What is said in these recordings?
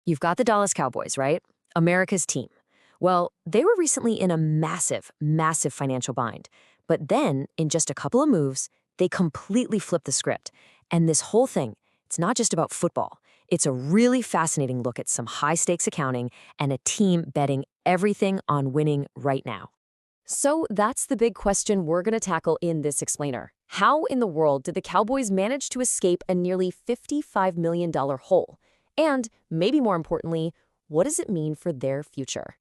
You've got the Dallas Cowboys, right? America's team. Well, they were recently in a massive, massive financial bind. But then, in just a couple of moves, they completely flipped the script. And this whole thing, it's not just about football. It's a really fascinating look at some high-stakes accounting and a team betting everything on winning right now. So that's the big question we're going to tackle in this explainer. How in the world did the Cowboys manage to escape a nearly $55 million hole? And, maybe more importantly, what does it mean for their future?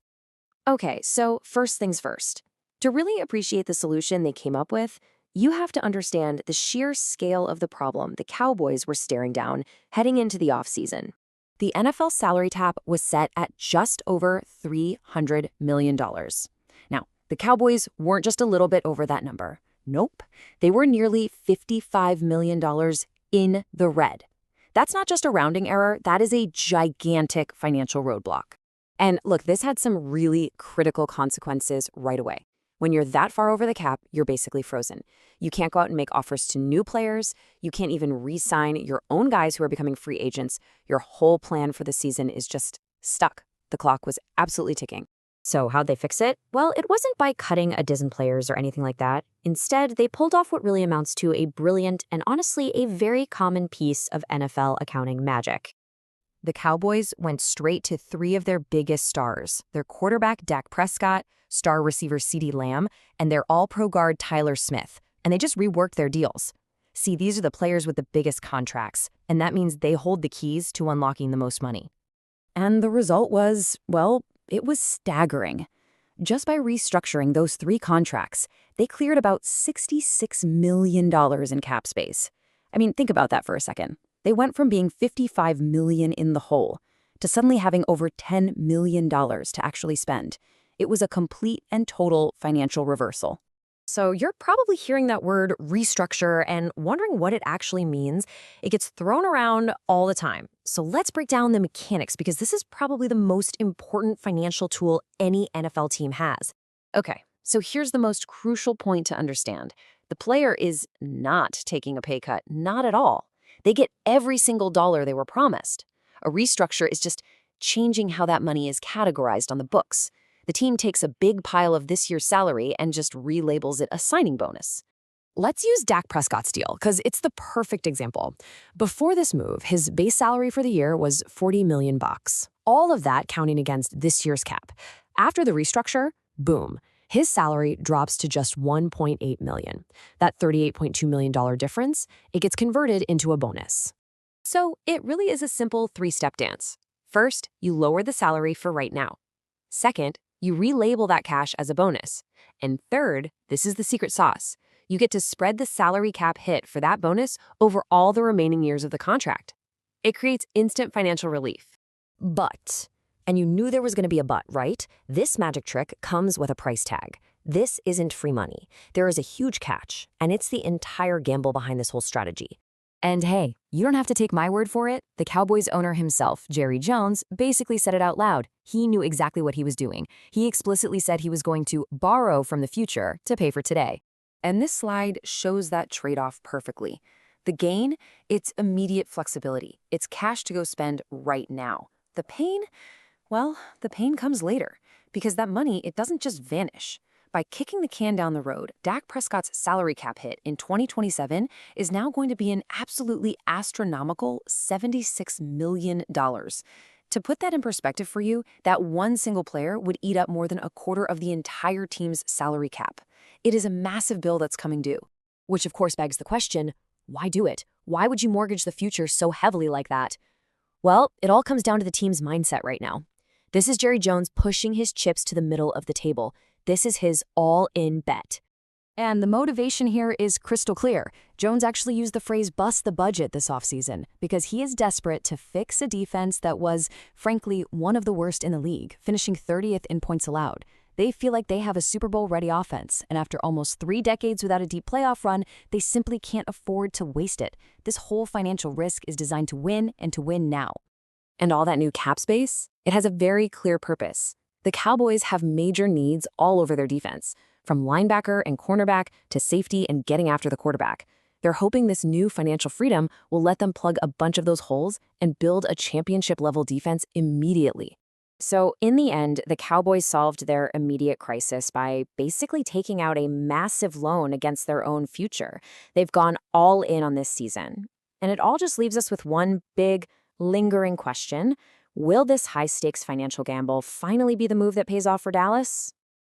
Okay, so first things first. To really appreciate the solution they came up with, you have to understand the sheer scale of the problem the Cowboys were staring down heading into the offseason. The NFL salary cap was set at just over $300 million. Now, the Cowboys weren't just a little bit over that number. Nope, they were nearly $55 million in the red. That's not just a rounding error, that is a gigantic financial roadblock. And look, this had some really critical consequences right away. When you're that far over the cap, you're basically frozen. You can't go out and make offers to new players. You can't even re-sign your own guys who are becoming free agents. Your whole plan for the season is just stuck. The clock was absolutely ticking. So how'd they fix it? Well, it wasn't by cutting a dozen players or anything like that. Instead, they pulled off what really amounts to a brilliant and honestly a very common piece of NFL accounting magic. The Cowboys went straight to three of their biggest stars, their quarterback Dak Prescott, star receiver CeeDee Lamb, and their all-pro guard Tyler Smith, and they just reworked their deals. See, these are the players with the biggest contracts, and that means they hold the keys to unlocking the most money. And the result was, well, it was staggering. Just by restructuring those three contracts, they cleared about $66 million in cap space. I mean, think about that for a second. They went from being $55 million in the hole to suddenly having over $10 million to actually spend. It was a complete and total financial reversal. So you're probably hearing that word restructure and wondering what it actually means. It gets thrown around all the time. So let's break down the mechanics because this is probably the most important financial tool any NFL team has. Okay, so here's the most crucial point to understand. The player is not taking a pay cut, not at all. They get every single dollar they were promised. A restructure is just changing how that money is categorized on the books. The team takes a big pile of this year's salary and just relabels it a signing bonus. Let's use Dak Prescott's deal, because it's the perfect example. Before this move, his base salary for the year was $40 million. All of that counting against this year's cap. After the restructure, boom, his salary drops to just $1.8 million. That $38.2 million difference, it gets converted into a bonus. So it really is a simple three-step dance. First, you lower the salary for right now. Second, you relabel that cash as a bonus. And third, this is the secret sauce. You get to spread the salary cap hit for that bonus over all the remaining years of the contract. It creates instant financial relief. But, and you knew there was going to be a but, right? This magic trick comes with a price tag. This isn't free money. There is a huge catch, and it's the entire gamble behind this whole strategy. And hey, you don't have to take my word for it. The Cowboys owner himself, Jerry Jones, basically said it out loud. He knew exactly what he was doing. He explicitly said he was going to borrow from the future to pay for today. And this slide shows that trade-off perfectly. The gain, it's immediate flexibility. It's cash to go spend right now. The pain, well, the pain comes later because that money, it doesn't just vanish. By kicking the can down the road, Dak Prescott's salary cap hit in 2027 is now going to be an absolutely astronomical $76 million. To put that in perspective for you, that one single player would eat up more than a quarter of the entire team's salary cap. It is a massive bill that's coming due. Which of course begs the question, why do it? Why would you mortgage the future so heavily like that? Well, it all comes down to the team's mindset right now. This is Jerry Jones pushing his chips to the middle of the table. This is his all-in bet. And the motivation here is crystal clear. Jones actually used the phrase bust the budget this offseason because he is desperate to fix a defense that was, frankly, one of the worst in the league, finishing 30th in points allowed. They feel like they have a Super Bowl-ready offense, and after almost 3 decades without a deep playoff run, they simply can't afford to waste it. This whole financial risk is designed to win and to win now. And all that new cap space? It has a very clear purpose. The Cowboys have major needs all over their defense, from linebacker and cornerback to safety and getting after the quarterback. They're hoping this new financial freedom will let them plug a bunch of those holes and build a championship-level defense immediately. So, in the end, the Cowboys solved their immediate crisis by basically taking out a massive loan against their own future. They've gone all in on this season. And it all just leaves us with one big, lingering question. Will this high-stakes financial gamble finally be the move that pays off for Dallas?